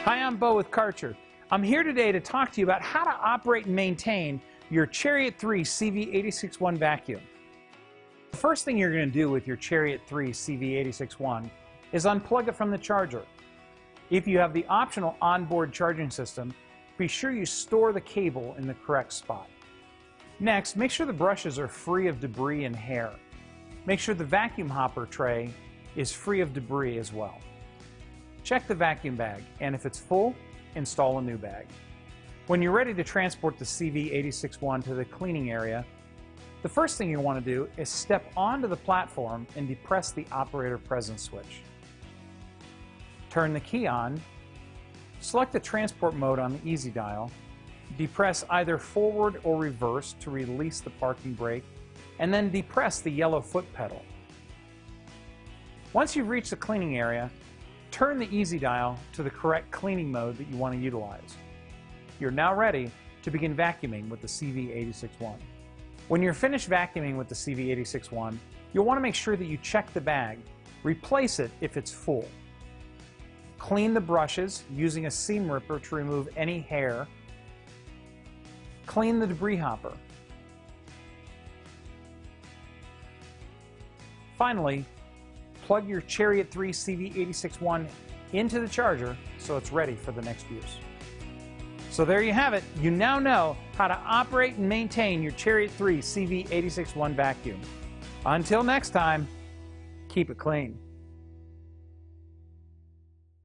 Hi, I'm Bo with Karcher. I'm here today to talk to you about how to operate and maintain your Chariot 3 CV861 vacuum. The first thing you're going to do with your Chariot 3 CV861 is unplug it from the charger. If you have the optional onboard charging system, be sure you store the cable in the correct spot. Next, make sure the brushes are free of debris and hair. Make sure the vacuum hopper tray is free of debris as well. Check the vacuum bag, and if it's full, install a new bag. When you're ready to transport the CV861 to the cleaning area, the first thing you want to do is step onto the platform and depress the operator presence switch. Turn the key on, select the transport mode on the easy dial, depress either forward or reverse to release the parking brake, and then depress the yellow foot pedal. Once you've reached the cleaning area, turn the easy dial to the correct cleaning mode that you want to utilize. You're now ready to begin vacuuming with the CV861. When you're finished vacuuming with the CV861, you'll want to make sure that you check the bag. Replace it if it's full. Clean the brushes using a seam ripper to remove any hair. Clean the debris hopper. Finally, plug your Chariot 3 CV861 into the charger so it's ready for the next use. So there you have it. You now know how to operate and maintain your Chariot 3 CV861 vacuum. Until next time, keep it clean.